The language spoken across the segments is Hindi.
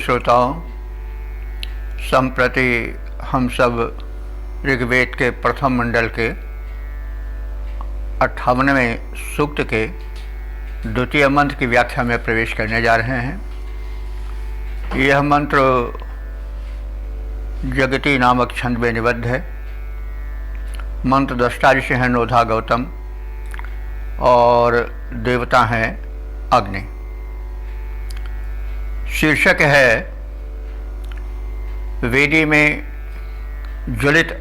श्रोताओं, संप्रति हम सब ऋग्वेद के प्रथम मंडल के 58वें सूक्त के द्वितीय मंत्र की व्याख्या में प्रवेश करने जा रहे हैं। यह मंत्र जगती नामक छंद में निबद्ध है। मंत्र दृष्टा ऋषि हैं नोधा गौतम और देवता हैं अग्नि। शीर्षक है वेदी में ज्वलित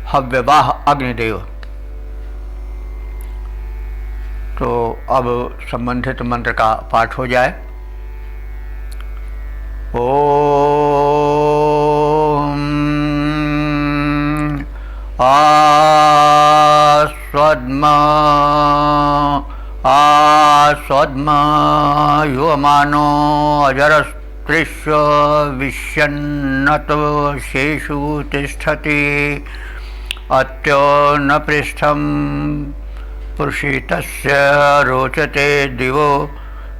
हव्यवाह अग्निदेव। तो अब संबंधित मंत्र का पाठ हो जाए। ओम आस्वद्म युवमानो अजरस्त्रिष्य विश्यन्नतो शेषु तिष्ठति अत्यो न पृष्ठं पुरुषितस्य रोचते दिवो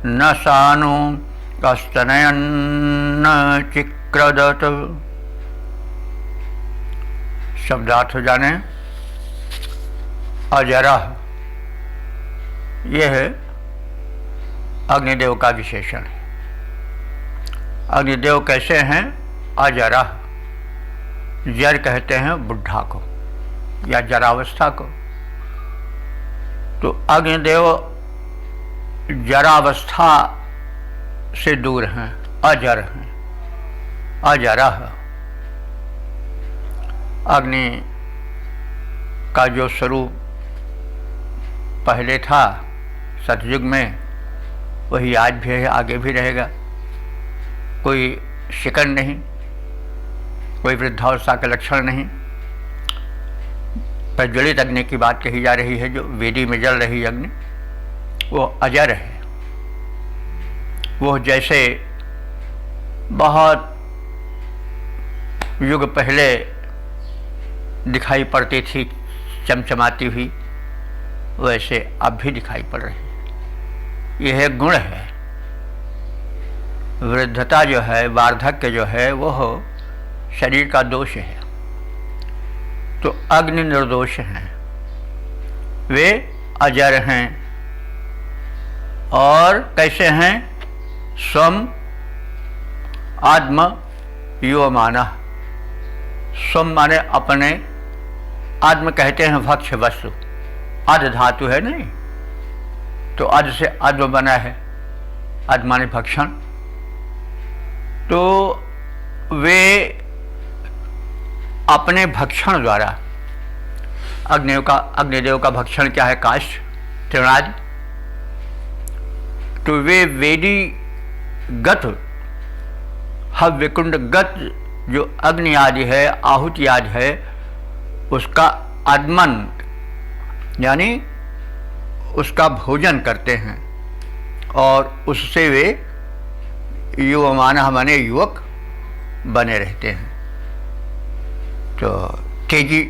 न सानु अस्तनयन्न चिक्रदत। शब्दार्थ जाने। अजरः यह अग्निदेव का विशेषण है। अग्निदेव कैसे हैं? अजरः, जर कहते हैं बुढ़ा को या जरावस्था को। तो अग्निदेव जरावस्था से दूर हैं, अजर हैं, अजरः। अग्नि का जो स्वरूप पहले था सतयुग में, वही आज भी है, आगे भी रहेगा। कोई शिकन नहीं, कोई वृद्धावस्था का लक्षण नहीं। प्रज्वलित अग्नि की बात कही जा रही है, जो वेदी में जल रही अग्नि, वो अजर है। वो जैसे बहुत युग पहले दिखाई पड़ती थी चमचमाती हुई, वैसे अब भी दिखाई पड़ रही है। यह गुण है। वृद्धता जो है, वार्धक्य जो है, वो शरीर का दोष है। तो अग्नि निर्दोष हैं, वे अजर हैं। और कैसे हैं? स्वम आत्म युवमानः। स्वम माने अपने, आत्म कहते हैं भक्ष्य वस्तु। अध धातु है नहीं, तो अध से अद्व बना है। अध माने भक्षण। तो वे अपने भक्षण द्वारा, अग्निदेव का भक्षण क्या है? काष्ठ, तृणादि। तो वे वेदी गत, हव्यकुंड गत जो अग्नि आदि है, आहुति आदि है, उसका आदमन यानी उसका भोजन करते हैं और उससे वे युवमानः माने युवक बने रहते हैं। तो तेजी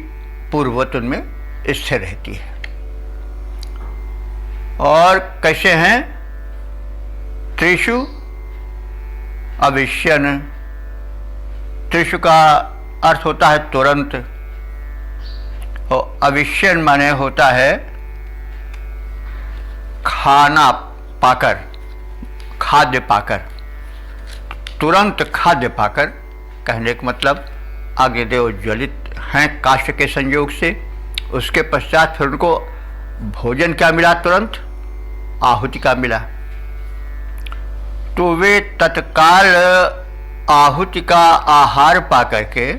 पूर्ववत उनमें स्थिर रहती है। और कैसे हैं? त्रिषु अविश्यन। त्रिषु का अर्थ होता है तुरंत, और अविश्यन माने होता है खाना पाकर, खाद्य पाकर। तुरंत खाद्य पाकर कहने का मतलब अग्निदेव ज्वलित हैं काष्ठ के संयोग से। उसके पश्चात फिर उनको भोजन क्या मिला? तुरंत आहुति का मिला। तो वे तत्काल आहुति का आहार पाकर के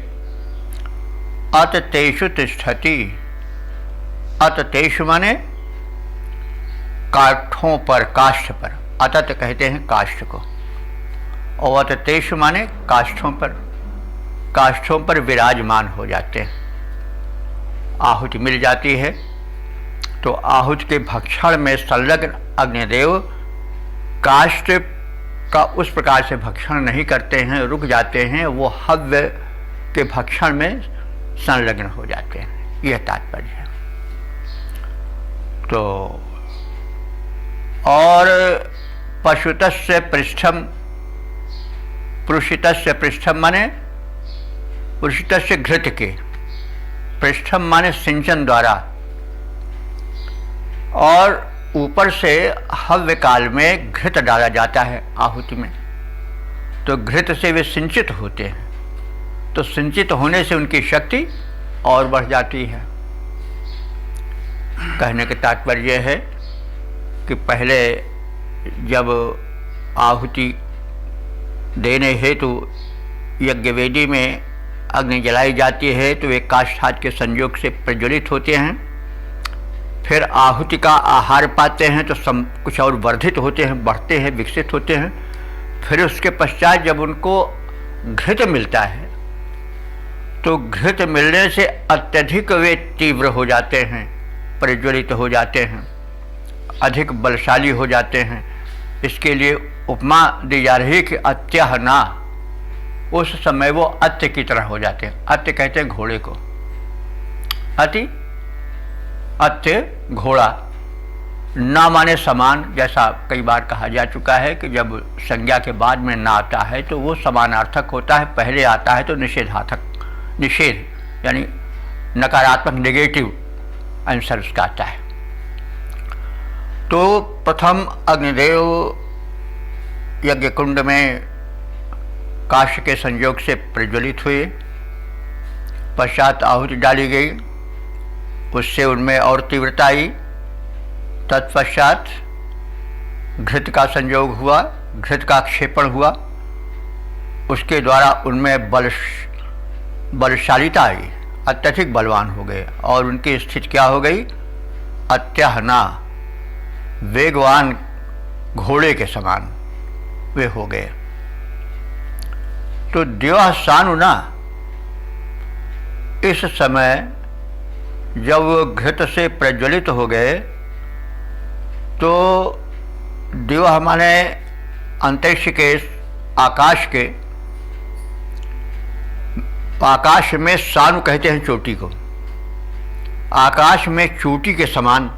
अततेषु तिष्ठति। अततेषु माने काष्ठों पर, काष्ठ पर। अतत कहते हैं काष्ठ को, और अततेषु माने काष्ठों पर। काष्ठों पर विराजमान हो जाते हैं। आहुति मिल जाती है। तो आहुति के भक्षण में संलग्न अग्निदेव काष्ठ का उस प्रकार से भक्षण नहीं करते हैं, रुक जाते हैं। वो हव्य के भक्षण में संलग्न हो जाते हैं। यह तात्पर्य है। तो और पशुतस्य पृष्ठम, पुरुषितस्य पृष्ठम माने पुरुषितस्य घृत के, पृष्ठम माने सिंचन द्वारा, और ऊपर से हव्य काल में घृत डाला जाता है आहुति में, तो घृत से वे सिंचित होते हैं, तो सिंचित होने से उनकी शक्ति और बढ़ जाती है। कहने का तात्पर्य है कि पहले जब आहुति देने हेतु यज्ञ वेदी में अग्नि जलाई जाती है तो वे काष्ठाद के संयोग से प्रज्वलित होते हैं, फिर आहुति का आहार पाते हैं तो कुछ और वर्धित होते हैं, बढ़ते हैं, विकसित होते हैं। फिर उसके पश्चात जब उनको घृत मिलता है तो घृत मिलने से अत्यधिक वे तीव्र हो जाते हैं, प्रज्वलित हो जाते हैं, अधिक बलशाली हो जाते हैं। इसके लिए उपमा दी जा रही है कि अत्यहना, उस समय वो अत्य की तरह हो जाते हैं। अत्य कहते हैं घोड़े को, अति, अत्य घोड़ा, ना माने समान, जैसा कई बार कहा जा चुका है कि जब संज्ञा के बाद में ना आता है तो वो समानार्थक होता है, पहले आता है तो निषेधार्थक, निषेध यानी नकारात्मक, नेगेटिव आंसर उसका आता है। तो प्रथम अग्निदेव यज्ञ कुंड में काष्ठ के संयोग से प्रज्वलित हुए, पश्चात आहुति डाली गई, उससे उनमें और तीव्रता आई। तत्पश्चात घृत का संयोग हुआ, घृत का क्षेपण हुआ, उसके द्वारा उनमें बलशालिता आई, अत्यधिक बलवान हो गए और उनकी स्थिति क्या हो गई? अत्यहना, वेगवान घोड़े के समान वे हो गए। तो द्योः सानुना, इस समय जब वो घृत से प्रज्वलित हो गए तो द्योः माने अंतरिक्ष के, आकाश के, आकाश में सानु कहते हैं चोटी को, आकाश में चोटी के समान।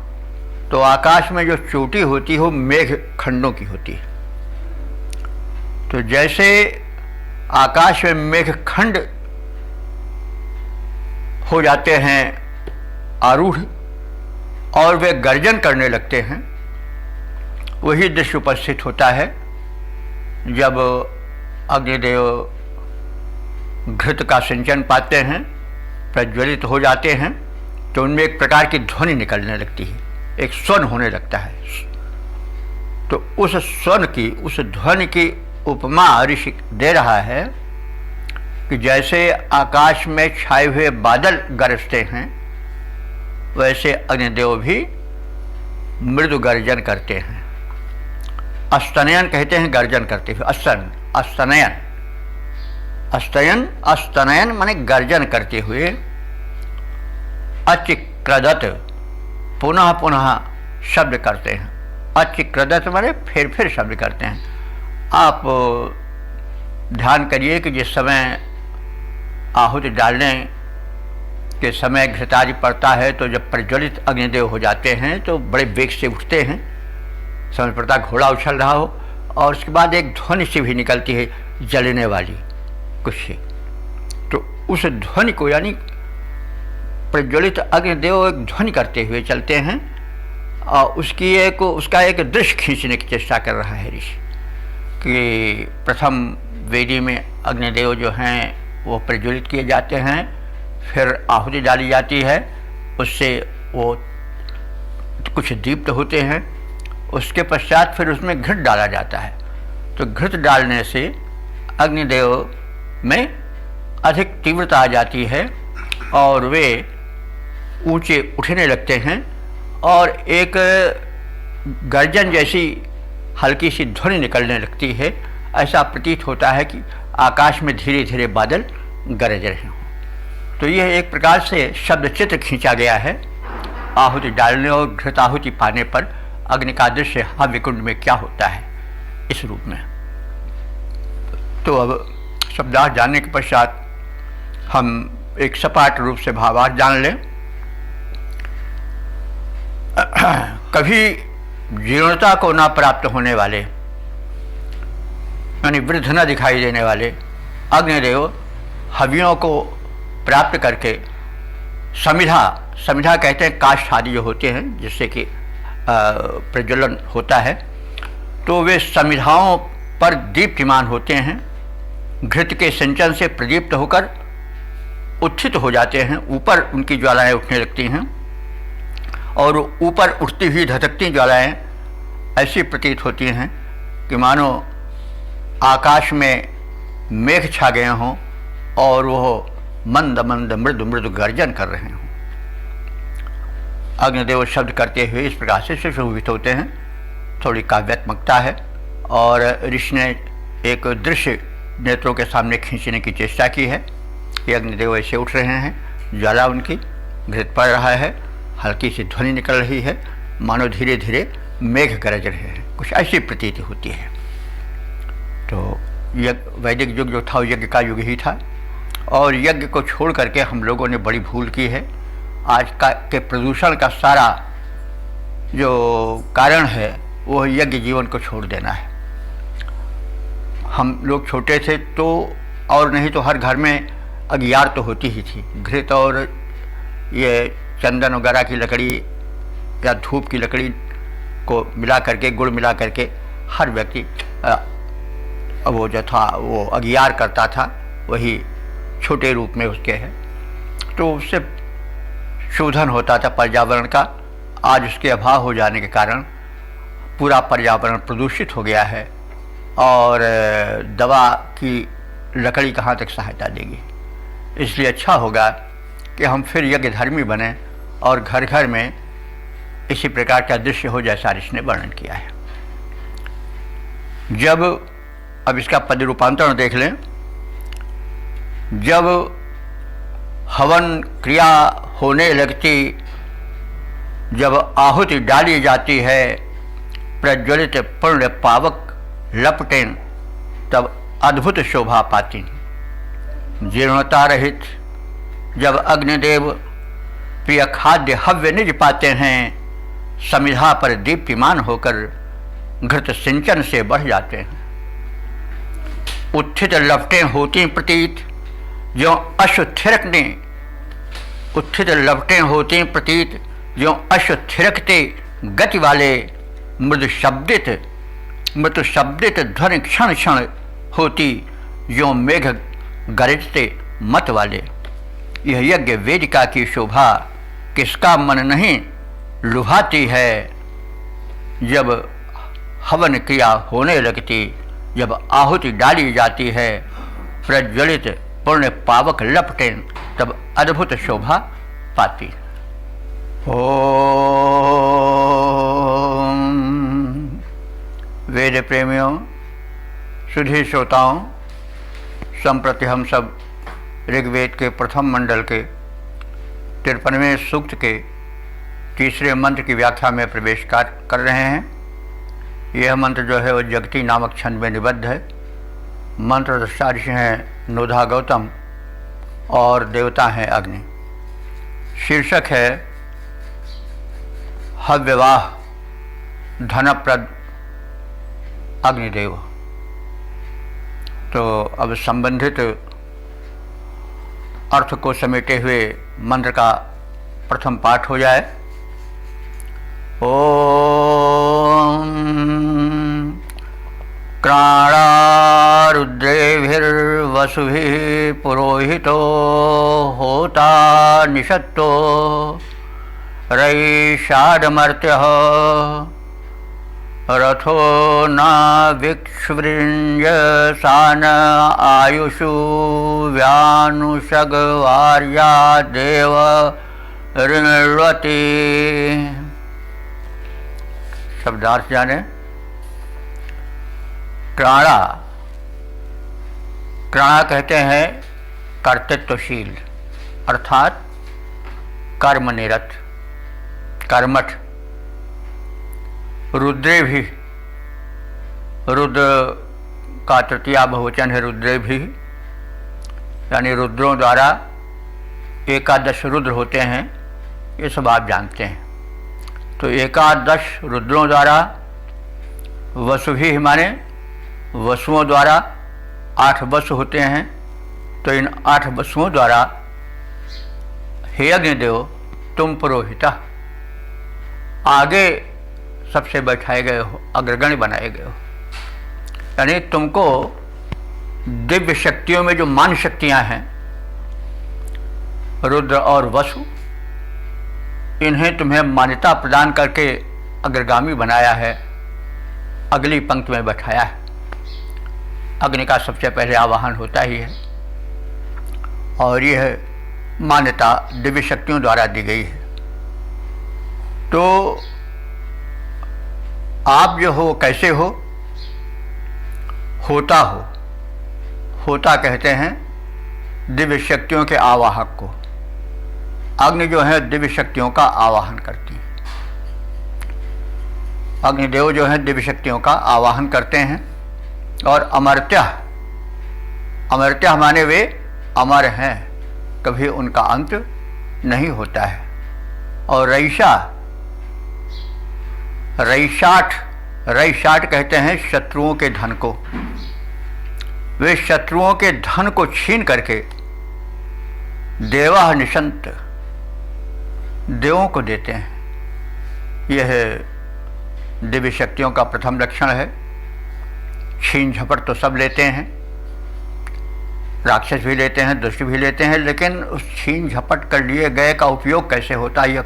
तो आकाश में जो चोटी होती है वो मेघ खंडों की होती है। तो जैसे आकाश में मेघ खंड हो जाते हैं आरूढ़ और वे गर्जन करने लगते हैं, वही दृश्य उपस्थित होता है जब अग्निदेव घृत का सिंचन पाते हैं, प्रज्वलित हो जाते हैं, तो उनमें एक प्रकार की ध्वनि निकलने लगती है, एक स्वन होने लगता है। तो उस स्वन की, उस ध्वनि की उपमा ऋषि दे रहा है कि जैसे आकाश में छाए हुए बादल गरजते हैं वैसे अग्निदेव भी मृदु गर्जन करते हैं। अस्तनयन कहते हैं गर्जन करते हुए, अस्तन, अस्तनयन, अस्तयन, अस्तनयन माने गर्जन करते हुए। अचिक्रदत, पुनः पुनः शब्द करते हैं, अचिक्रदत माने फिर फिर शब्द करते हैं। आप ध्यान करिए कि जिस समय आहुति डालने के समय घृतादि पड़ता है तो जब प्रज्वलित अग्निदेव हो जाते हैं तो बड़े वेग से उठते हैं, समझ पड़ता घोड़ा उछल रहा हो, और उसके बाद एक ध्वनि सी भी निकलती है जलने वाली कुछ सी। तो उस ध्वनि को, यानी प्रज्वलित अग्निदेव एक ध्वनि करते हुए चलते हैं और उसका एक दृश्य खींचने की चेष्टा कर रहा है ऋषि कि प्रथम वेदी में अग्निदेव जो हैं वो प्रज्वलित किए जाते हैं, फिर आहुति डाली जाती है, उससे वो कुछ दीप्त होते हैं, उसके पश्चात फिर उसमें घृत डाला जाता है। तो घृत डालने से अग्निदेव में अधिक तीव्रता आ जाती है और वे ऊंचे उठने लगते हैं और एक गर्जन जैसी हल्की सी ध्वनि निकलने लगती है। ऐसा प्रतीत होता है कि आकाश में धीरे धीरे बादल गरज रहे हों। तो यह एक प्रकार से शब्द चित्र खींचा गया है आहुति डालने और घृताहुति पाने पर अग्नि का दृश्य हव्य कुंड में क्या होता है इस रूप में। तो अब शब्दार्थ जानने के पश्चात हम एक सपाट रूप से भावार्थ जान लें। कभी जीर्णता को न प्राप्त होने वाले यानी वृद्ध न दिखाई देने वाले अग्निदेव हवियों को प्राप्त करके समिधा कहते हैं काष्ठ आदि जो होते हैं जिससे कि प्रज्वलन होता है, तो वे समिधाओं पर दीप्तिमान होते हैं, घृत के सिंचन से प्रदीप्त होकर उत्थित हो जाते हैं, ऊपर उनकी ज्वालाएं उठने लगती हैं और ऊपर उठती हुई धधकती ज्वालाएं ऐसी प्रतीत होती हैं कि मानो आकाश में मेघ छा गए हों और वह मंद मंद मृदु मृदु गर्जन कर रहे हों। अग्निदेव शब्द करते हुए इस प्रकार से सुशोभित होते हैं। थोड़ी काव्यात्मकता है और ऋषि ने एक दृश्य नेत्रों के सामने खींचने की चेष्टा की है कि अग्निदेव ऐसे उठ रहे हैं, ज्वाला उनकी घृत पड़ रहा है, हल्की सी ध्वनि निकल रही है, मानो धीरे धीरे मेघ गरज रहे हैं, कुछ ऐसी प्रतीति होती है। तो वैदिक युग जो था वो यज्ञ का युग ही था और यज्ञ को छोड़ करके हम लोगों ने बड़ी भूल की है। आज के प्रदूषण का सारा जो कारण है वो यज्ञ जीवन को छोड़ देना है। हम लोग छोटे थे तो और नहीं तो हर घर में अगियार तो होती ही थी, घृत और ये चंदन वगैरह की लकड़ी या धूप की लकड़ी को मिला करके, गुड़ मिला करके हर व्यक्ति वो जो था वो अगियार करता था, वही छोटे रूप में उसके है, तो उससे शोधन होता था पर्यावरण का। आज उसके अभाव हो जाने के कारण पूरा पर्यावरण प्रदूषित हो गया है और दवा की लकड़ी कहाँ तक सहायता देगी। इसलिए अच्छा होगा कि हम फिर यज्ञ धर्मी बने और घर घर में इसी प्रकार का दृश्य हो जैसा ऋषि ने वर्णन किया है। जब अब इसका पद रूपांतरण देख लें। जब हवन क्रिया होने लगती, जब आहुति डाली जाती है, प्रज्वलित पुण्य पावक लपटें तब अद्भुत शोभा पाती। जीर्णता रहित जब अग्निदेव प्रिय खाद्य हव्य निज पाते हैं, समिधा पर दीप्तिमान होकर घृत सिंचन से बढ़ जाते हैं। उत्थित लपटें होती प्रतीत जो अश्वथिरकने, उत्थित लपटें होती प्रतीत जो अश्वथिरकते गति वाले मृदु शब्दित ध्वनि क्षण क्षण होती जो मेघ गरजते मत वाले। यह यज्ञ वेदिका की शोभा किसका मन नहीं लुभाती है। जब हवन क्रिया होने लगती, जब आहुति डाली जाती है, प्रज्वलित पुण्य पावक लपटें तब अद्भुत शोभा पाती। ओम वेद प्रेमियों, सुधी श्रोताओं, संप्रति हम सब ऋग्वेद के प्रथम मंडल के 53वें सूक्त के तीसरे मंत्र की व्याख्या में प्रवेश कर रहे हैं। यह मंत्र जो है वो जगती नामक छंद में निबद्ध है। मंत्र दृष्टा ऋषि हैं नोधा गौतम और देवता हैं अग्नि। शीर्षक है हव्यवाह धनप्रद अग्निदेव। तो अब संबंधित अर्थ को समेटे हुए मंत्र का प्रथम पाठ हो जाए। ओम क्राणारुद्रेभिर्वसुभिः पुरोहितो होता निषत्तो रैषादमर्त्यः रथो न विक्ष्वृञ्जसान आयुषु व्यानुषगवार्या देव ऋण्वती। शब्दार्थ जाने। क्राणा कहते हैं कर्तृत्वशील अर्थात कर्मनिरत, कर्मठ। रुद्रे भी, रुद्र का तृतीया बहुवचन है रुद्रे भी, यानी रुद्रों द्वारा एकादश रुद्र होते हैं, ये सब आप जानते हैं। तो एकादश रुद्रों द्वारा वसुभी माने वसुओं द्वारा 8 वसु होते हैं, तो इन 8 वसुओं द्वारा हे अग्निदेव तुम पुरोहिता आगे सबसे बैठाए गए हो, अग्रगण्य बनाए गए हो। यानी तुमको दिव्य शक्तियों में जो मान शक्तियां हैं, रुद्र और वसु, इन्हें तुम्हें मान्यता प्रदान करके अग्रगामी बनाया है, अगली पंक्ति में बैठाया है। अग्नि का सबसे पहले आवाहन होता ही है और यह मान्यता दिव्य शक्तियों द्वारा दी गई है। तो आप जो हो कैसे हो? होता हो। होता कहते हैं दिव्य शक्तियों के आवाहक को। अग्नि जो है दिव्य शक्तियों का आवाहन करती है। अग्निदेव जो है दिव्य शक्तियों का आवाहन करते हैं। और अमर्त्य, अमर्त्य माने वे अमर हैं, कभी उनका अंत नहीं होता है। और रईषा, रईषाठ, रईषाठ कहते हैं शत्रुओं के धन को। वे शत्रुओं के धन को छीन करके देवा निशंत, देवों को देते हैं। यह दिव्य शक्तियों का प्रथम लक्षण है। छीन झपट तो सब लेते हैं, राक्षस भी लेते हैं, दुष्ट भी लेते हैं, लेकिन उस छीन झपट कर लिए गए का उपयोग कैसे होता है, यह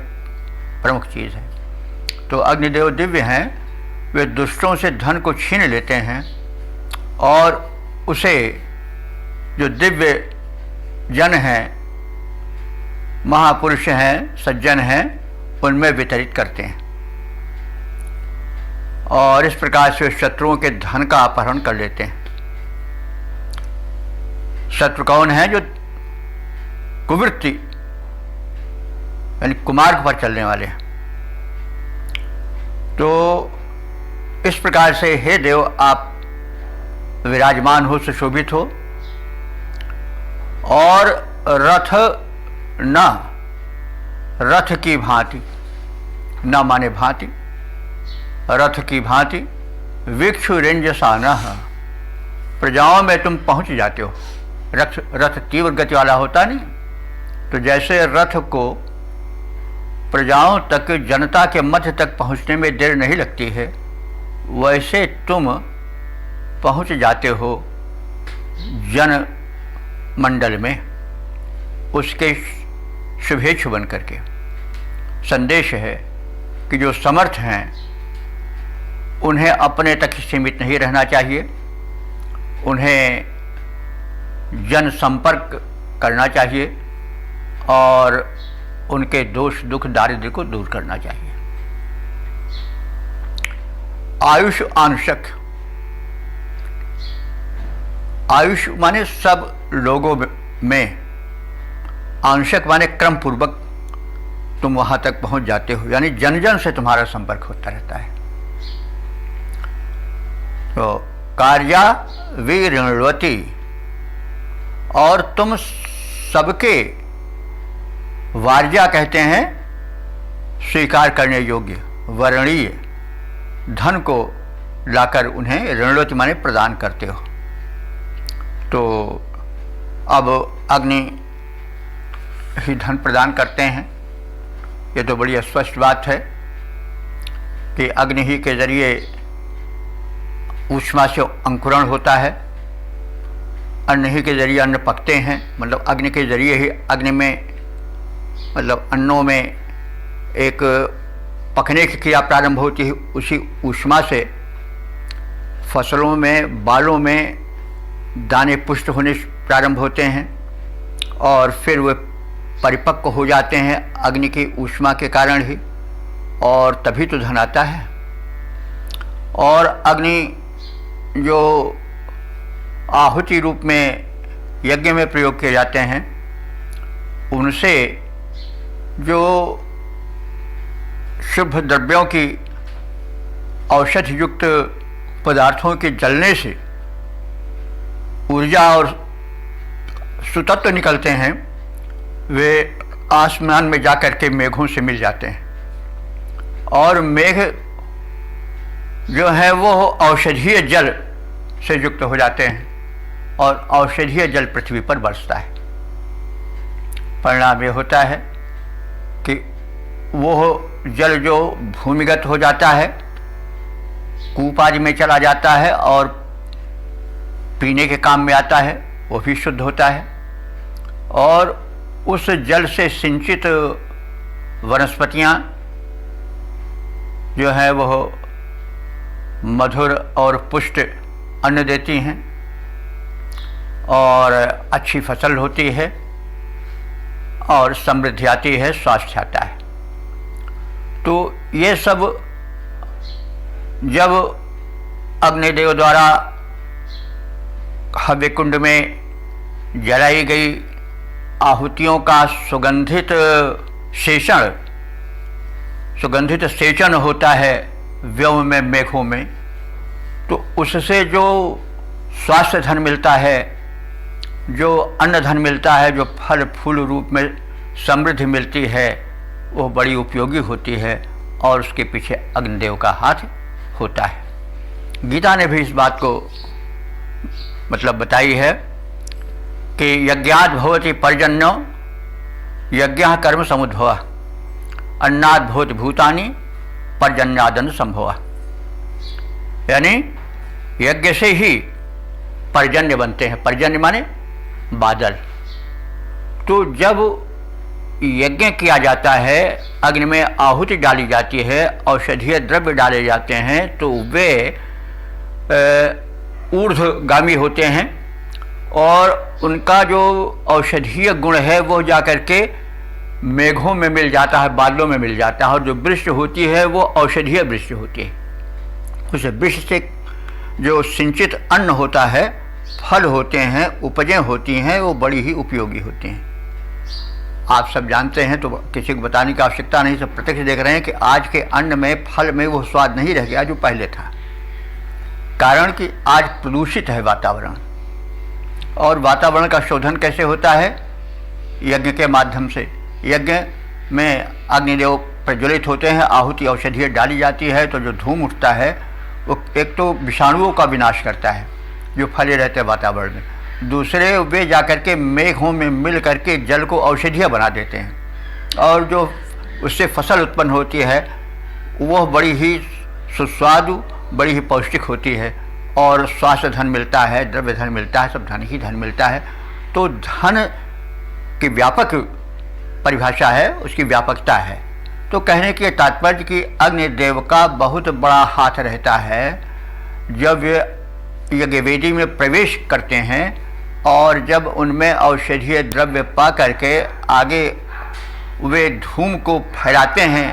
प्रमुख चीज़ है। तो अग्निदेव दिव्य हैं, वे दुष्टों से धन को छीन लेते हैं और उसे जो दिव्य जन हैं, महापुरुष हैं, सज्जन हैं, उनमें वितरित करते हैं। और इस प्रकार से शत्रुओं के धन का अपहरण कर लेते हैं। शत्रु कौन है? जो कुवृत्ति यानी कुमार्ग पर चलने वाले हैं। तो इस प्रकार से हे देव आप विराजमान हो, सुशोभित हो। और रथ न, रथ की भांति, न माने भांति, रथ की भांति विक्षु रेंजसा न, प्रजाओं में तुम पहुंच जाते हो। रथ तीव्र गति वाला होता नहीं, तो जैसे रथ को प्रजाओं तक, जनता के मध्य तक पहुंचने में देर नहीं लगती है, वैसे तुम पहुंच जाते हो जन मंडल में, उसके शुभेच्छु बन करके। संदेश है कि जो समर्थ हैं उन्हें अपने तक ही सीमित नहीं रहना चाहिए, उन्हें जन संपर्क करना चाहिए और उनके दोष दुख दारिद्र्य को दूर करना चाहिए। आयुष आंशक, आयुष माने सब लोगों में, आंशक माने क्रम पूर्वक तुम वहां तक पहुंच जाते हो, यानी जन जन से तुम्हारा संपर्क होता रहता है। तो कार्या वीरणवती, और तुम सबके, वार्या कहते हैं स्वीकार करने योग्य, वर्णीय धन को लाकर उन्हें ऋणवती माने प्रदान करते हो। तो अब अग्नि ही धन प्रदान करते हैं। ये तो बड़ी स्पष्ट बात है कि अग्नि ही के जरिए ऊष्मा से अंकुरण होता है, अन्न ही के जरिए अन्न पकते हैं, मतलब अग्नि के जरिए ही, अग्नि में मतलब अन्नों में एक पकने की क्रिया प्रारंभ होती है, उसी ऊष्मा से फसलों में, बालों में दाने पुष्ट होने प्रारंभ होते हैं और फिर वे परिपक्व हो जाते हैं अग्नि की ऊष्मा के कारण ही, और तभी तो धन आता है। और अग्नि जो आहुति रूप में यज्ञ में प्रयोग किए जाते हैं, उनसे जो शुभ द्रव्यों की, औषध युक्त पदार्थों के जलने से ऊर्जा और सुतत्व निकलते हैं, वे आसमान में जाकर के मेघों से मिल जाते हैं। और मेघ जो है वो औषधीय जल से युक्त हो जाते हैं और औषधीय जल पृथ्वी पर बरसता है। परिणाम ये होता है कि वो जल जो भूमिगत हो जाता है, कूप आदि में चला जाता है और पीने के काम में आता है, वो भी शुद्ध होता है। और उस जल से सिंचित वनस्पतियाँ जो है वह मधुर और पुष्ट अन्न देती हैं और अच्छी फसल होती है और समृद्धि आती है, स्वास्थ्य आता है। तो ये सब जब अग्निदेव द्वारा हव्य कुंड में जलाई गई आहुतियों का सुगंधित सेचन होता है व्योम में, मेघों में, तो उससे जो स्वास्थ्य धन मिलता है, जो अन्न धन मिलता है, जो फल फूल रूप में समृद्धि मिलती है, वो बड़ी उपयोगी होती है और उसके पीछे अग्निदेव का हाथ होता है। गीता ने भी इस बात को मतलब बताई है कि यज्ञात् भवति पर्जन्यो यज्ञः कर्म समुद्भवः अन्नात् भवति भूतानि पर्जन्यादन्न संभवः। यानी यज्ञ से ही पर्जन्य बनते हैं। पर्जन्य माने बादल। तो जब यज्ञ किया जाता है, अग्नि में आहुति डाली जाती है, औषधीय द्रव्य डाले जाते हैं, तो वे ऊर्ध्वगामी होते हैं और उनका जो औषधीय गुण है वो जाकर के मेघों में मिल जाता है, बादलों में मिल जाता है। और जो वृष्टि होती है वो औषधीय वृष्टि होती है। उस वृष्टि से जो सिंचित अन्न होता है, फल होते हैं, उपजें होती हैं, वो बड़ी ही उपयोगी होती हैं। आप सब जानते हैं, तो किसी को बताने की आवश्यकता नहीं, सब प्रत्यक्ष देख रहे हैं कि आज के अन्न में, फल में वो स्वाद नहीं रह गया जो पहले था। कारण कि आज प्रदूषित है वातावरण। और वातावरण का शोधन कैसे होता है? यज्ञ के माध्यम से। यज्ञ में अग्निदेव प्रज्वलित होते हैं, आहुति औषधीय डाली जाती है, तो जो धूम उठता है वो एक तो विषाणुओं का विनाश करता है जो फैले रहते हैं वातावरण में, दूसरे वे जाकर के मेघों में मिल करके जल को औषधीय बना देते हैं और जो उससे फसल उत्पन्न होती है वह बड़ी ही सुस्वादु, बड़ी ही पौष्टिक होती है और स्वास्थ्य धन मिलता है, द्रव्य धन मिलता है, सब धन ही धन मिलता है। तो धन की व्यापक परिभाषा है, उसकी व्यापकता है। तो कहने के तात्पर्य कि अग्निदेव का बहुत बड़ा हाथ रहता है जब वे यज्ञवेदी में प्रवेश करते हैं और जब उनमें औषधीय द्रव्य पा करके आगे वे धूम को फैलाते हैं,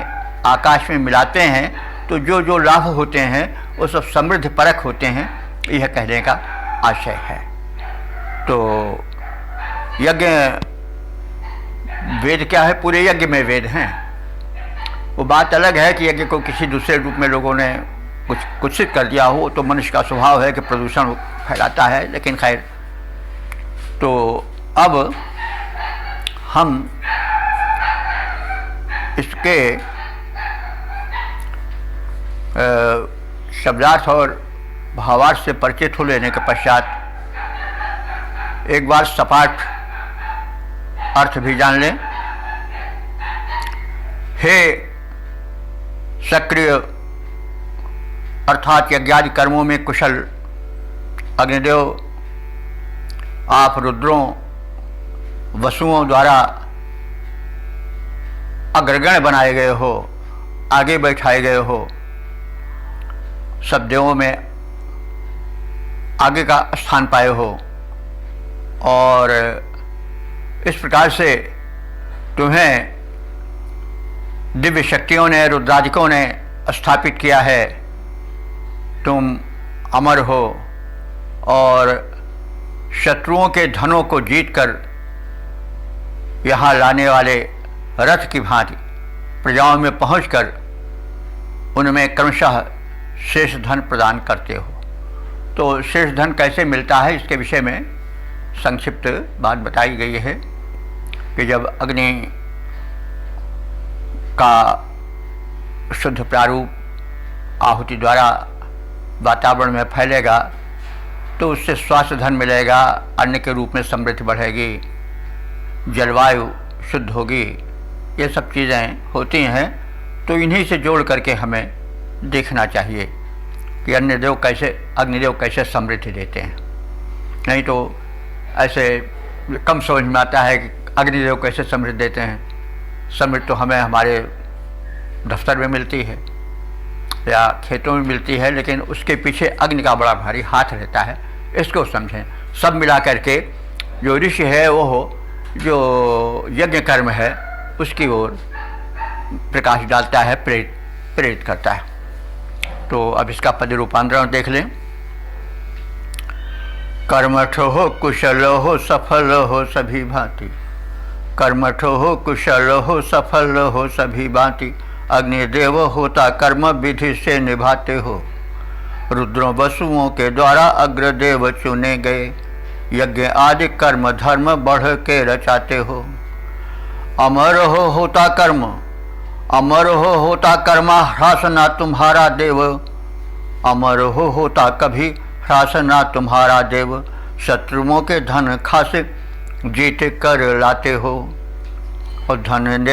आकाश में मिलाते हैं, तो जो जो लाभ होते हैं वो सब समृद्धि परक होते हैं, यह कहने का आशय है। तो यज्ञ वेद क्या है? पूरे यज्ञ में वेद हैं। वो बात अलग है कि यज्ञ को किसी दूसरे रूप में लोगों ने कुछ कुत्सित कर दिया हो, तो मनुष्य का स्वभाव है कि प्रदूषण फैलाता है। लेकिन खैर, तो अब हम इसके शब्दार्थ और भावार्थ से परिचित हो लेने के पश्चात एक बार सपाट अर्थ भी जान लें। हे सक्रिय अर्थात यज्ञादि कर्मों में कुशल अग्निदेव, आप रुद्रों वसुओं द्वारा अग्रगण्य बनाए गए हो, आगे बैठाए गए हो, सब देवों में आगे का स्थान पाए हो और इस प्रकार से तुम्हें दिव्य शक्तियों ने, रुद्रादिकों ने स्थापित किया है। तुम अमर हो और शत्रुओं के धनों को जीतकर यहाँ लाने वाले रथ की भांति प्रजाओं में पहुंचकर उनमें क्रमशः शेष धन प्रदान करते हो। तो शेष धन कैसे मिलता है, इसके विषय में संक्षिप्त बात बताई गई है कि जब अग्नि का शुद्ध प्रारूप आहुति द्वारा वातावरण में फैलेगा तो उससे स्वास्थ्य धन मिलेगा, अन्न के रूप में समृद्धि बढ़ेगी, जलवायु शुद्ध होगी। ये सब चीज़ें होती हैं। तो इन्हीं से जोड़ करके हमें देखना चाहिए कि अग्निदेव कैसे समृद्धि देते हैं। नहीं तो ऐसे कम समझ में आता है कि अग्निदेव कैसे समृद्धि देते हैं। समृद्धि तो हमें हमारे दफ्तर में मिलती है या खेतों में मिलती है, लेकिन उसके पीछे अग्नि का बड़ा भारी हाथ रहता है। इसको समझें। सब मिला करके जो ऋषि है वो जो यज्ञ कर्म है उसकी ओर प्रकाश डालता है, प्रेरित करता है। तो अब इसका पद रूपांतरण देख लें। कर्मठ हो कुशल हो सफल हो सभी भांति, कर्मठ हो कुशल हो सफल हो सभी भांति, अग्निदेव होता कर्म विधि से निभाते हो। रुद्रों वसुओं के द्वारा अग्रदेव चुने गए, यज्ञ आदि कर्म धर्म बढ़ के रचाते हो। अमर हो होता कर्म, अमर हो होता कर्मा, ह्रास ना तुम्हारा देव। अमर हो होता कभी ह्रास ना तुम्हारा देव। शत्रुओं के धन खासे जीत कर लाते हो, और धन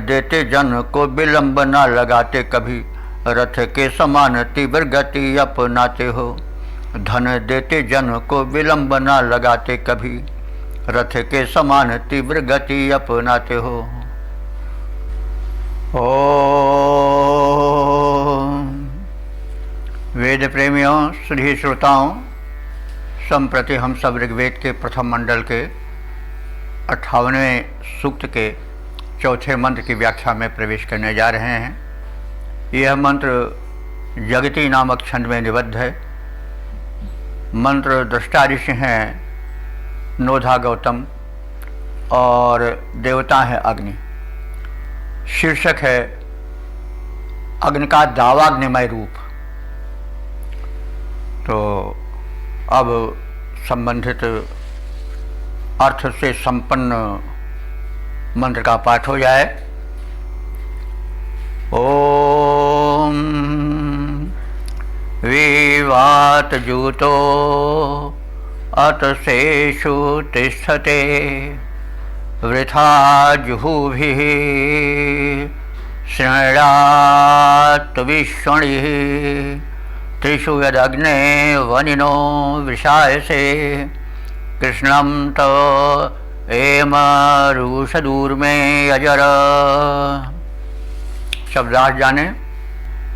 देते जन को विलंब ना लगाते कभी। रथ के समान तीव्र गति अपनाते हो, धन देते जन को विलंब ना लगाते कभी। रथ के समान तीव्र गति अपनाते हो। ओ वेद प्रेमियों, सुधी श्रोताओं, संप्रति हम सब ऋग्वेद के प्रथम मंडल के 58वें सूक्त के चौथे मंत्र की व्याख्या में प्रवेश करने जा रहे हैं। यह मंत्र जगती नामक छंद में निबद्ध है। मंत्र दृष्टा ऋषि हैं नोधा गौतम और देवता है अग्नि। शीर्षक है अग्नि का दावाग्निमय रूप। तो अब संबंधित अर्थ से संपन्न मंत्र का पाठ हो जाए। ओम विवात जूतो अतसेषु तिष्ठते, वृथा जुहुभिः शृणात् विष्णुः। त्रिषु यदग्ने वनिनो वृषायसे, कृष्णं तव एमरुषदूर्मे अजर। शब्दार्थ जाने।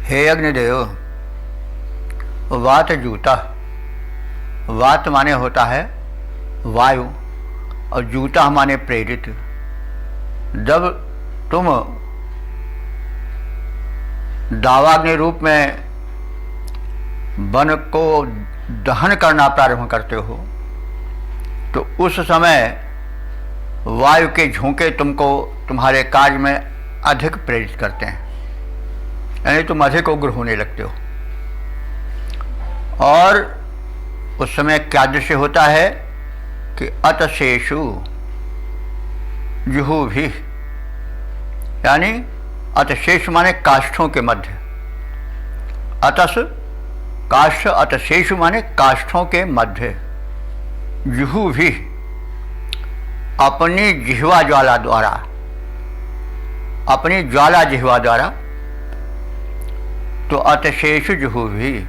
हे अग्निदेव, वात जूता, वात माने होता है वायु और जूता माने प्रेरित। जब तुम दावाग्नि रूप में वन को दहन करना प्रारंभ करते हो तो उस समय वायु के झोंके तुमको तुम्हारे कार्य में अधिक प्रेरित करते हैं, यानी तुम अधिक उग्र होने लगते हो। और उस समय क्या दृश्य होता है कि अतशेषु जुहुभिः, यानी अतशेष माने काष्ठों के मध्य। अतस काष्ठ, अतशेषु माने काष्ठों के मध्य। जुहुभिः अपनी जिह्वा ज्वाला द्वारा, अपनी ज्वाला जिह्वा द्वारा। तो अतशेषु जुहुभिः,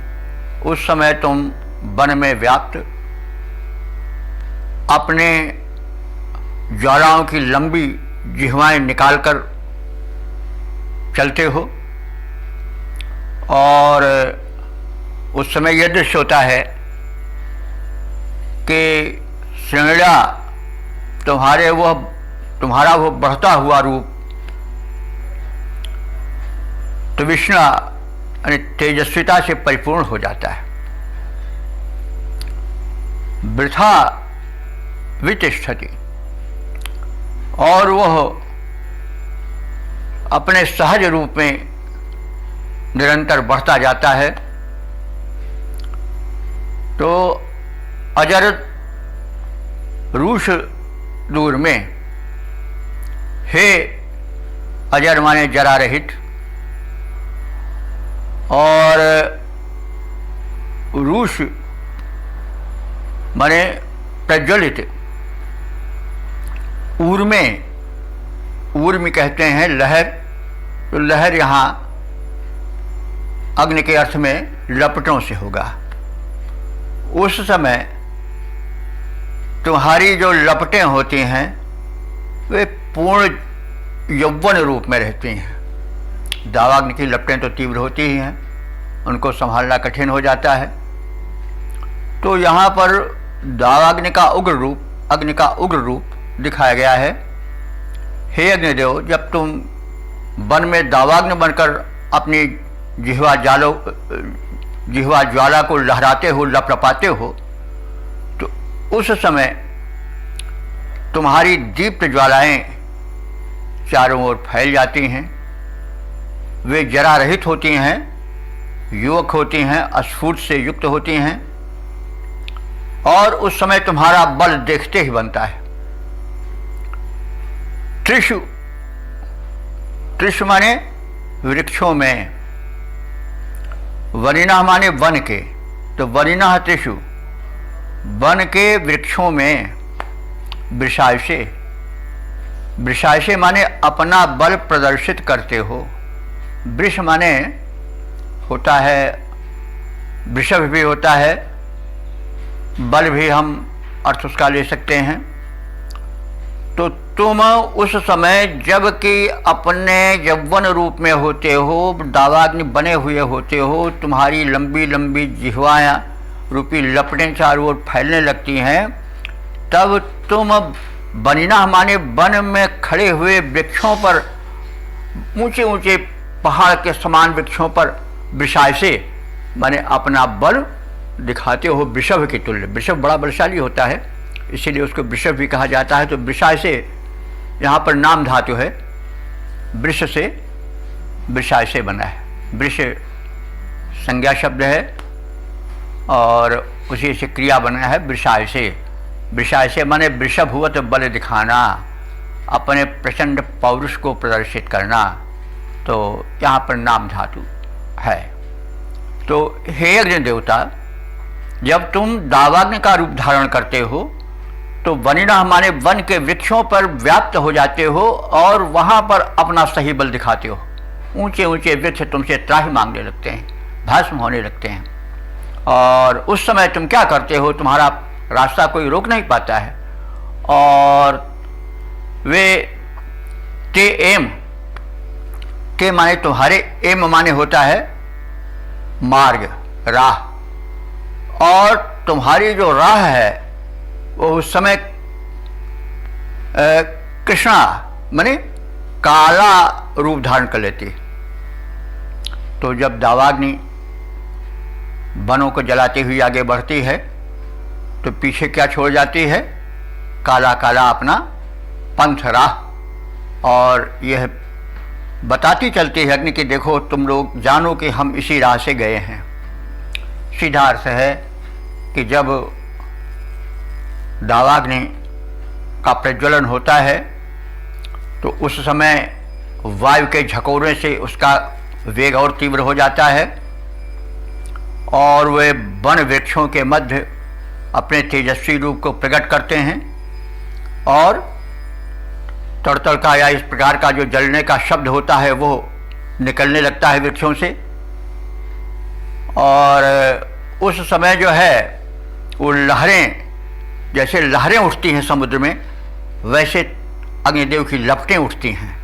उस समय तुम वन में व्याप्त अपने ज्वालाओं की लंबी जिह्वाएं निकालकर चलते हो। और उस समय यह दृश्य होता है कि श्रृंगड़ा तुम्हारा वो बढ़ता हुआ रूप तो विष्णु यानी तेजस्विता से परिपूर्ण हो जाता है। वृथा वितिष्ठति, और वह अपने सहज रूप में निरंतर बढ़ता जाता है। तो अजर रूष दूर में, हे अजर माने जरा रहित, और रूष माने प्रज्वलित, ऊर्मी कहते हैं लहर। तो लहर यहाँ अग्नि के अर्थ में लपटों से होगा। उस समय तुम्हारी जो लपटें होती हैं वे पूर्ण यौवन रूप में रहती हैं। दावाग्नि की लपटें तो तीव्र होती ही हैं, उनको संभालना कठिन हो जाता है। तो यहाँ पर दावाग्नि का उग्र रूप, अग्नि का उग्र रूप दिखाया गया है। हे अग्निदेव, जब तुम वन में दावाग्नि बनकर अपनी जिह्वा ज्वाला को लहराते हो, लपलपाते हो, तो उस समय तुम्हारी दीप्त ज्वालाएं चारों ओर फैल जाती हैं। वे जरा रहित होती हैं, युवक होती हैं, स्फूर्त से युक्त होती हैं, और उस समय तुम्हारा बल देखते ही बनता है। त्रिषु माने वृक्षों में, वरिणः माने वन के, तो वरिणः त्रिषु, वन के वृक्षों में। वृषायसे माने अपना बल प्रदर्शित करते हो। वृष माने होता है, वृषभ भी होता है, बल भी हम अर्थ उसका ले सकते हैं। तो तुम उस समय जबकि अपने यौवन रूप में होते हो, दावाग्नि बने हुए होते हो, तुम्हारी लंबी लंबी जिह्वाएं रूपी लपटें चारों ओर फैलने लगती हैं, तब तुम वनिना माने वन में खड़े हुए वृक्षों पर, ऊंचे ऊंचे पहाड़ के समान वृक्षों पर वृषाय से माने अपना बल दिखाते हो, वृषभ के तुल्य। वृषभ बड़ा बलशाली होता है, इसीलिए उसको वृषभ भी कहा जाता है। तो वृषाय से यहाँ पर नाम धातु है, वृष से वृषाय से बना है। वृष संज्ञा शब्द है और उसी से क्रिया बना है वृषाय से। वृषाय से माने वृषभवत बल दिखाना, अपने प्रचंड पौरुष को प्रदर्शित करना। तो यहाँ पर नाम धातु है। तो हे अग्नि देवता, जब तुम दावाग्नि का रूप धारण करते हो तो वनिना माने वन के वृक्षों पर व्याप्त हो जाते हो और वहाँ पर अपना सही बल दिखाते हो। ऊंचे ऊंचे वृक्ष तुमसे त्राहि मांगने लगते हैं, भस्म होने लगते हैं, और उस समय तुम क्या करते हो, तुम्हारा रास्ता कोई रोक नहीं पाता है। और वे ते एम, के माने तुम्हारे, एम माने होता है मार्ग, राह, और तुम्हारी जो राह है वो उस समय कृष्णा माने काला रूप धारण कर लेती। तो जब दावाग्नि वनों को जलाती हुई आगे बढ़ती है तो पीछे क्या छोड़ जाती है, काला काला अपना पंथ राह। और यह बताती चलती है अग्नि की, देखो तुम लोग जानो कि हम इसी राह से गए हैं। सीधा अर्थ है कि जब दावाग्नि का प्रज्वलन होता है तो उस समय वायु के झकोरे से उसका वेग और तीव्र हो जाता है, और वे वन वृक्षों के मध्य अपने तेजस्वी रूप को प्रकट करते हैं, और तड़तड़ का या इस प्रकार का जो जलने का शब्द होता है वो निकलने लगता है वृक्षों से। और उस समय जो है वो लहरें, जैसे लहरें उठती हैं समुद्र में, वैसे अग्निदेव की लपटें उठती हैं,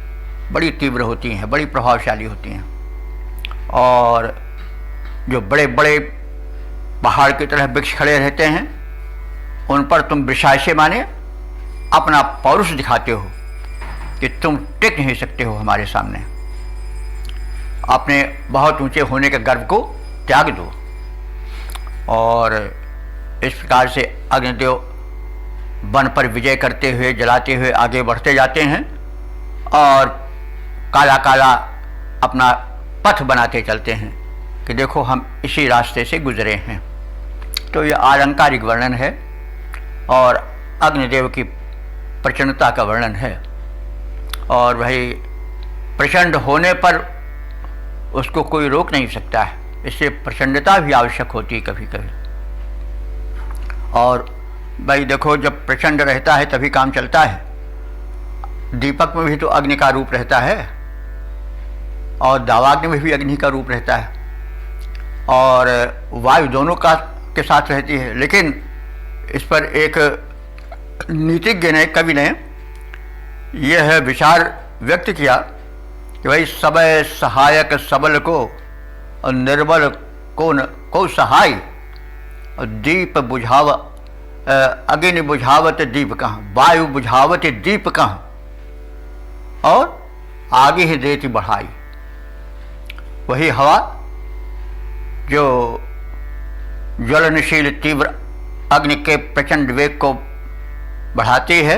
बड़ी तीव्र होती हैं, बड़ी प्रभावशाली होती हैं। और जो बड़े बड़े पहाड़ की तरह वृक्ष खड़े रहते हैं उन पर तुम वृषायसे माने अपना पौरुष दिखाते हो कि तुम टिक नहीं सकते हो हमारे सामने, अपने बहुत ऊंचे होने के गर्व को त्याग दो। और इस प्रकार से अग्निदेव वन पर विजय करते हुए, जलाते हुए आगे बढ़ते जाते हैं और काला काला अपना पथ बनाते चलते हैं कि देखो हम इसी रास्ते से गुजरे हैं। तो यह आलंकारिक वर्णन है और अग्निदेव की प्रचंडता का वर्णन है। और भाई प्रचंड होने पर उसको कोई रोक नहीं सकता है, इससे प्रचंडता भी आवश्यक होती है कभी कभी। और भाई देखो, जब प्रचंड रहता है तभी काम चलता है। दीपक में भी तो अग्नि का रूप रहता है और दावाग्नि में भी अग्नि का रूप रहता है और वायु दोनों का के साथ रहती है। लेकिन इस पर एक नीतिज्ञ ने, कवि ने यह विचार व्यक्त किया कि भाई सबय सहायक सबल को और निर्बल को सहाय, और दीप बुझाव अग्नि बुझावत दीप कहाँ, वायु बुझावत दीप कहाँ, और आगे ही देती बढ़ाई। वही हवा जो ज्वलनशील तीव्र अग्नि के प्रचंड वेग को बढ़ाती है,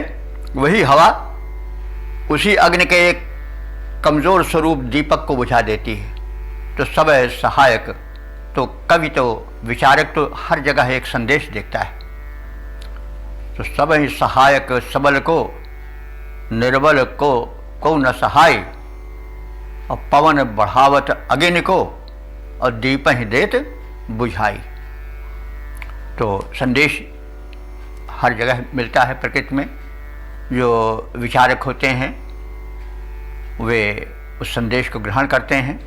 वही हवा उसी अग्नि के एक कमजोर स्वरूप दीपक को बुझा देती है। तो सब सहायक, तो कवि तो विचारक तो हर जगह एक संदेश देखता है। तो सब सहायक सबल को, निर्बल को न सहाय, और पवन बढ़ावत अग्नि को, और दीप ही देत बुझाई। तो संदेश हर जगह मिलता है प्रकृति में। जो विचारक होते हैं वे उस संदेश को ग्रहण करते हैं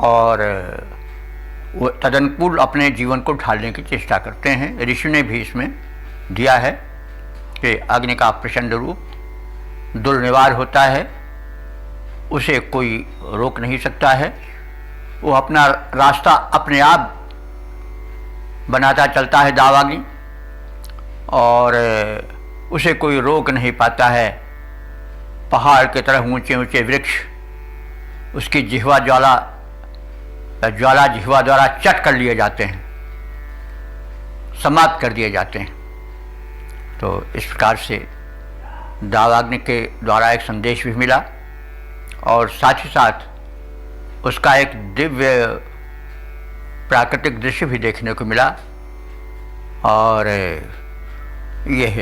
और वो तदनुकूल अपने जीवन को ढालने की चेष्टा करते हैं। ऋषि ने भी इसमें दिया है कि अग्नि का प्रचंड रूप दुर्निवार होता है, उसे कोई रोक नहीं सकता है। वो अपना रास्ता अपने आप बनाता चलता है, दावाग्नि, और उसे कोई रोक नहीं पाता है। पहाड़ की तरह ऊंचे ऊंचे वृक्ष उसकी जिह्वा ज्वाला जिह्वा द्वारा चट कर लिए जाते हैं, समाप्त कर दिए जाते हैं। तो इस प्रकार से दावाग्नि के द्वारा एक संदेश भी मिला और साथ ही साथ उसका एक दिव्य प्राकृतिक दृश्य भी देखने को मिला। और यह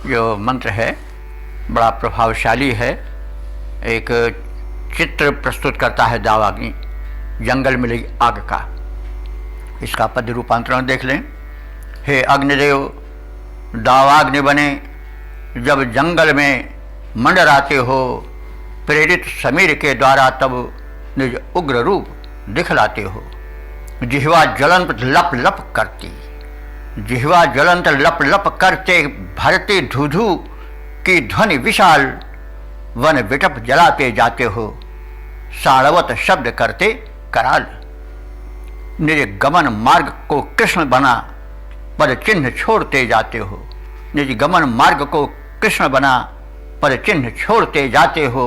जो मंत्र है बड़ा प्रभावशाली है। एक चित्र प्रस्तुत करता है दावाग्नि, जंगल में लगी आग का। इसका पद्य रूपांतरण देख लें। हे अग्निदेव, दावाग्नि बने जब जंगल में मंडराते हो, प्रेरित समीर के द्वारा तब निज उग्र रूप दिखलाते हो। जिह्वा ज्वलंत लप लप करती, जिह्वा ज्वलंत लप लप करते, भरती धुधु की ध्वनि विशाल, वन विटप जलाते जाते हो, साड़वत शब्द करते कराल। निज गमन मार्ग को कृष्ण बना, पद चिन्ह छोड़ते जाते हो। निज गमन मार्ग को कृष्ण बना, पद चिन्ह छोड़ते जाते हो।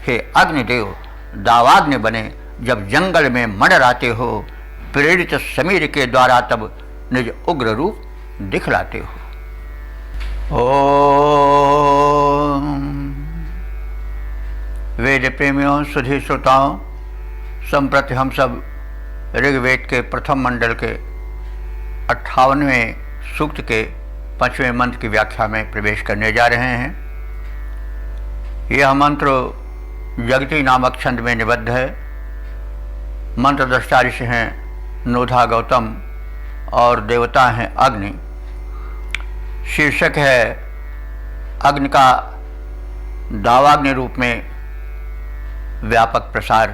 हे अग्निदेव, दावाग्नि बने जब जंगल में मंडराते हो, प्रेरित समीर के द्वारा तब निज उग्र रूप दिखलाते हो। ओम। वेद प्रेमियों, सुधी श्रोताओं, संप्रति हम सब ऋग्वेद के प्रथम मंडल के 58वें सूक्त के 5वें मंत्र की व्याख्या में प्रवेश करने जा रहे हैं। यह मंत्र जगती नामक छंद में निबद्ध है। मंत्र दृष्टा ऋषि हैं नोधा गौतम और देवता हैं अग्नि। शीर्षक है अग्नि का दावाग्नि रूप में व्यापक प्रसार।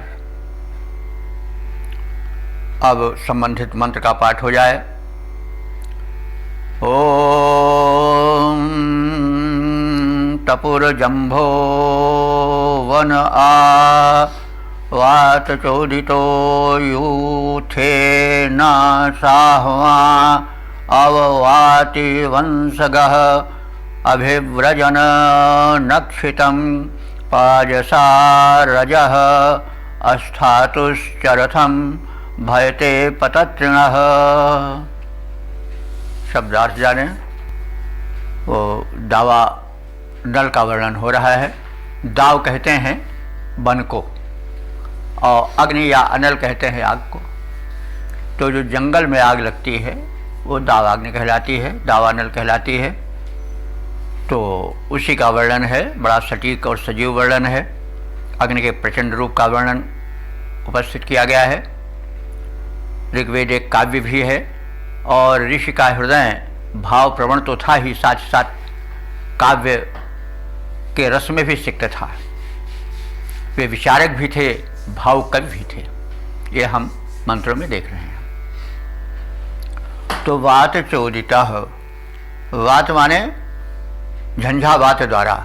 अब संबंधित मंत्र का पाठ हो जाए। ओम तपुर्जंभो वन आ वात चोदितो यूथे न साहवा अववाति वंशगः अभिव्रजन नक्षितं पाजसा रजः अस्थातुश्चरथं भयते पततृणः। शब्दार्थ जाने। वो दावा नल का वर्णन हो रहा है। दाव कहते हैं वन को और अग्नि या अनल कहते हैं आग को। तो जो जंगल में आग लगती है वो दावाग्नि कहलाती है, दावानल कहलाती है। तो उसी का वर्णन है। बड़ा सटीक और सजीव वर्णन है। अग्नि के प्रचंड रूप का वर्णन उपस्थित किया गया है। ऋग्वेद एक काव्य भी है और ऋषि का हृदय भाव प्रवण तो था ही, साथ ही साथ काव्य के रस में भी सिक्त था। वे विचारक भी थे, भाव कवि भी थे। ये हम मंत्रों में देख रहे हैं। तो वात चोदिता, वात माने झंझावात द्वारा,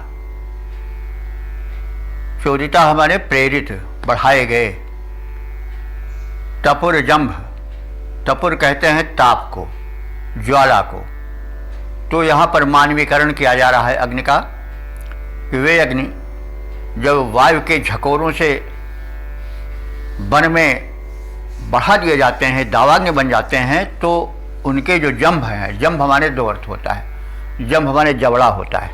चोदिता माने प्रेरित, बढ़ाए गए। तपुर जंभ, तपुर कहते हैं ताप को, ज्वाला को। तो यहाँ पर मानवीकरण किया जा रहा है अग्नि का। वे अग्नि जब वायु के झकोरों से वन में बढ़ा दिए जाते हैं, दावाग्नि बन जाते हैं, तो उनके जो जंभ हैं, जंभ हमारे दो अर्थ होता है। जंभ हमारे जबड़ा होता है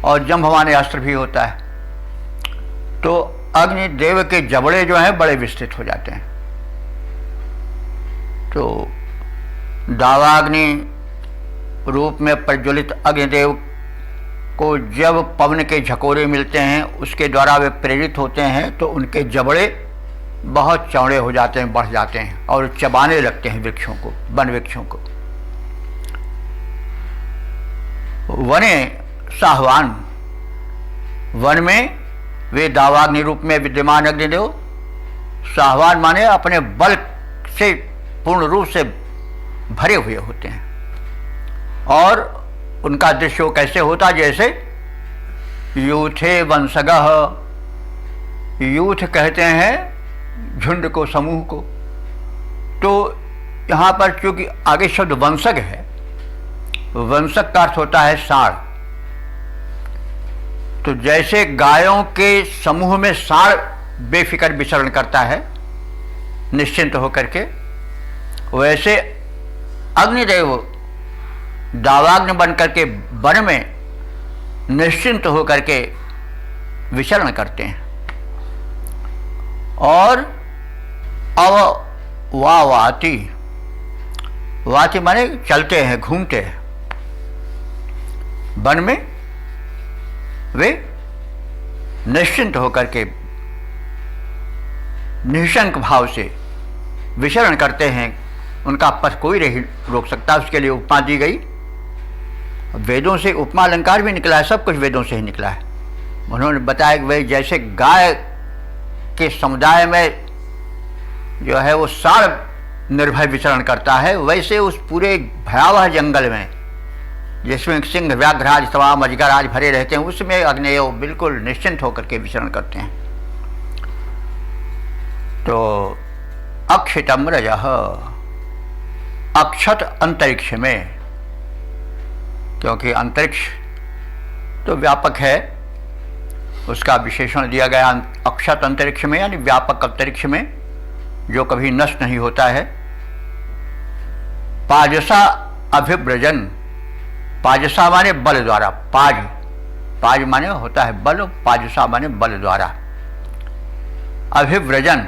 और जंभ हमारे अस्त्र भी होता है। तो अग्निदेव के जबड़े जो हैं बड़े विस्तृत हो जाते हैं। तो दावाग्नि रूप में प्रज्वलित अग्निदेव को जब पवन के झकोरे मिलते हैं, उसके द्वारा वे प्रेरित होते हैं, तो उनके जबड़े बहुत चौड़े हो जाते हैं, बढ़ जाते हैं और चबाने लगते हैं वृक्षों को, वन वृक्षों को। वने साहवान, वन में वे दावाग्नि रूप में विद्यमान अग्निदेव साहवान माने अपने बल से पूर्ण रूप से भरे हुए होते हैं। और उनका दृश्य कैसे होता, जैसे यूथे वंशगः, यूथ कहते हैं झुंड को, समूह को। तो यहाँ पर चूंकि आगे शब्द वंशग है, वंशक का अर्थ होता है साढ़। तो जैसे गायों के समूह में साढ़ बेफिक्र विचरण करता है निश्चिंत होकर के, वैसे अग्निदेव दावाग्नि बन करके वन में निश्चिंत होकर के विचरण करते हैं। और अववाति, वाति माने चलते हैं, घूमते हैं। वन में वे निश्चिंत होकर के निशंक भाव से विचरण करते हैं। उनका पथ कोई नहीं रोक सकता। उसके लिए उपमा दी गई। वेदों से उपमा अलंकार भी निकला है, सब कुछ वेदों से ही निकला है। उन्होंने बताया कि वे जैसे गाय के समुदाय में जो है वो साढ़ निर्भय विचरण करता है, वैसे उस पूरे भयावह जंगल में जिसमें सिंह, व्याघ्राज, तमाम अजगराज भरे रहते हैं, उसमें अग्निदेव बिल्कुल निश्चिंत होकर के विचरण करते हैं। तो अक्षितम रजः, अक्षत अंतरिक्ष में, क्योंकि अंतरिक्ष तो व्यापक है, उसका विशेषण दिया गया अक्षत अंतरिक्ष में, यानी व्यापक अंतरिक्ष में जो कभी नष्ट नहीं होता है। पाजसा अभिव्रजन, पाजसा माने बल द्वारा, पाज, पाज माने होता है बल, पाजसा माने बल द्वारा। अभिव्रजन,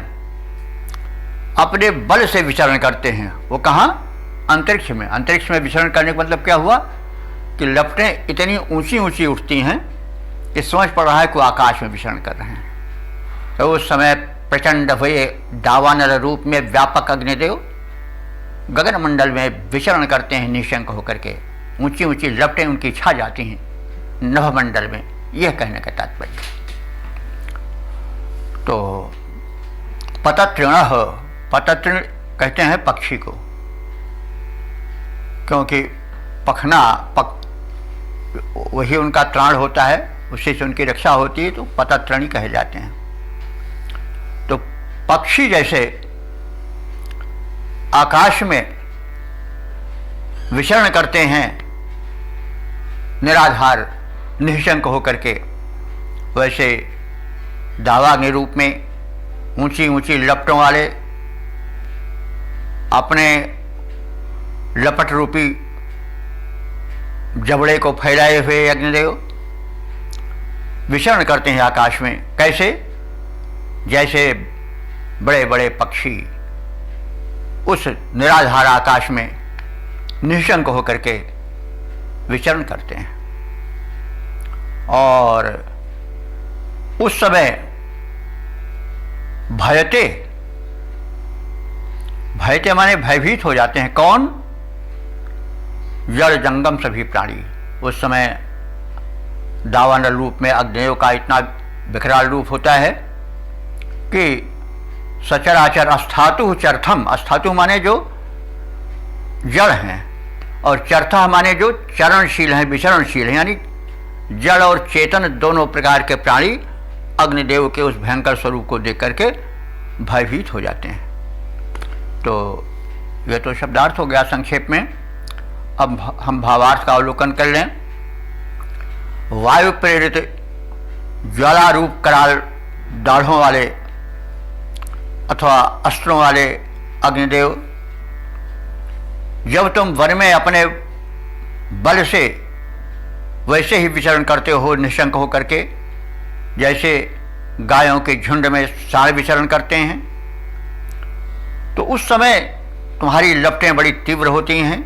अपने बल से विचरण करते हैं। वो कहाँ? अंतरिक्ष में। अंतरिक्ष में विचरण करने का मतलब क्या हुआ कि लपटें इतनी ऊंची ऊंची उठती हैं कि समझ पड़ रहा है कि आकाश में विचरण कर रहे हैं। तो उस समय प्रचंड हुए दावानल रूप में व्यापक अग्निदेव गगन मंडल में विचरण करते हैं निशंक होकर के। ऊंची ऊंची लपटें उनकी छा जाती हैं नभमंडल में, यह कहने का तात्पर्य। तो पततृणः, पततृण कहते हैं पक्षी को, क्योंकि पखना वही उनका त्राण होता है, उससे उनकी रक्षा होती है, तो पततृणी कहे जाते हैं। तो पक्षी जैसे आकाश में विचरण करते हैं निराधार निशंक होकर के, वैसे दावाग्नि रूप में ऊंची ऊंची लपटों वाले अपने लपट रूपी जबड़े को फैलाए हुए अग्निदेव विचरण करते हैं आकाश में। कैसे? जैसे बड़े बड़े पक्षी उस निराधार आकाश में निशंक होकर के विचरण करते हैं। और उस समय भयते, भयते माने भयभीत हो जाते हैं। कौन? जड़ जंगम सभी प्राणी। उस समय दावानल रूप में अग्निदेव का इतना विकराल रूप होता है कि सचराचर अस्थातु चरथम, अस्थातु माने जो जड़ हैं और चरथा माने जो चरणशील हैं, विचरणशील हैं, यानी जड़ और चेतन दोनों प्रकार के प्राणी अग्निदेव के उस भयंकर स्वरूप को देख करके भयभीत हो जाते हैं। तो यह तो शब्दार्थ हो गया संक्षेप में। अब हम भावार्थ का अवलोकन कर लें। वायु प्रेरित ज्वालारूप कराल दाढ़ों वाले अथवा अस्त्रों वाले अग्निदेव, जब तुम वन में अपने बल से वैसे ही विचरण करते हो निशंक होकर के, जैसे गायों के झुंड में साढ़ विचरण करते हैं, तो उस समय तुम्हारी लपटें बड़ी तीव्र होती हैं,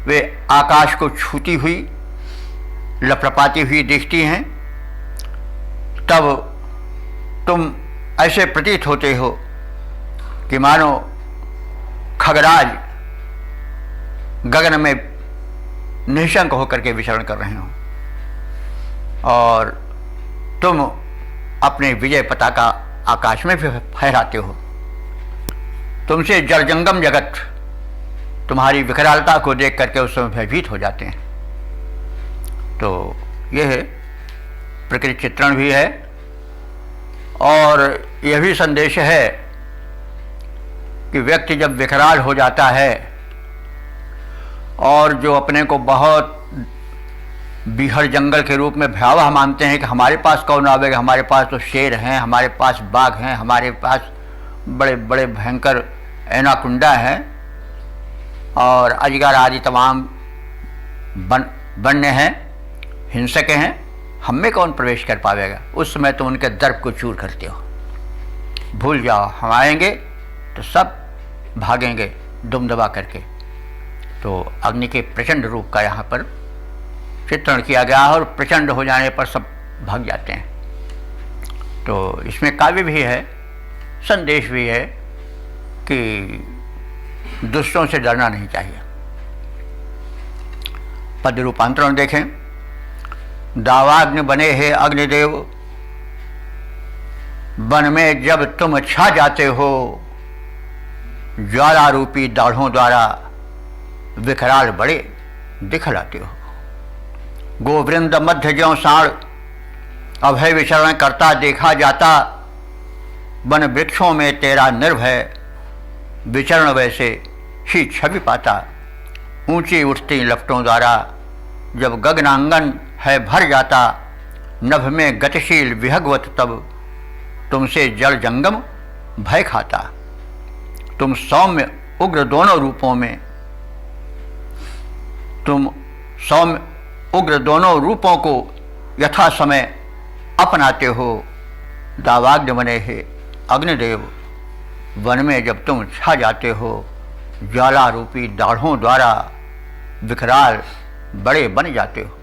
वे आकाश को छूती हुई लपलपाती हुई दिखती हैं। तब तुम ऐसे प्रतीत होते हो कि मानो खगराज गगन में निशंक होकर के विचरण कर रहे हो और तुम अपने विजय पताका आकाश में फहराते हो। तुमसे जड़जंगम जगत तुम्हारी विकरालता को देख करके उस समय भयभीत हो जाते हैं। तो यह प्रकृति चित्रण भी है और यह भी संदेश है कि व्यक्ति जब विकराल हो जाता है और जो अपने को बहुत बीहड़ जंगल के रूप में भयावह मानते हैं कि हमारे पास कौन आवेगा, हमारे पास तो शेर हैं, हमारे पास बाघ हैं, हमारे पास बड़े बड़े भयंकर एनाकुंडा हैं और अजगर आदि तमाम वन्य हैं, हिंसक हैं, हम में कौन प्रवेश कर पावेगा। उस समय तो उनके दर्प को चूर करते हो। भूल जाओ, हम आएंगे तो सब भागेंगे दुम दबा करके। तो अग्नि के प्रचंड रूप का यहाँ पर चित्रण किया गया है और प्रचंड हो जाने पर सब भाग जाते हैं। तो इसमें काव्य भी है, संदेश भी है कि दुष्टों से डरना नहीं चाहिए। पद रूपांतरण देखें। दावाग्नि बने हैं अग्निदेव, वन में जब तुम छा जाते हो, ज्वाला रूपी दाढ़ों द्वारा विकराल बड़े दिखलाते हो। गोवृंद मध्य ज्यों साण अभय विचरण करता देखा जाता, वन वृक्षों में तेरा निर्भय विचरण वैसे ही छवि पाता। ऊंची उठती लपटों द्वारा जब गगनांगन है भर जाता, नभ में गतिशील विहगवत तब तुमसे जल जंगम भय खाता। तुम सौम्य उग्र दोनों रूपों में, तुम सौम्य उग्र दोनों रूपों को यथा समय अपनाते हो। दावाग्नि बने हे अग्निदेव, वन में जब तुम छा जाते हो, ज्वाला रूपी दाढ़ों द्वारा विकराल बड़े बन जाते हो।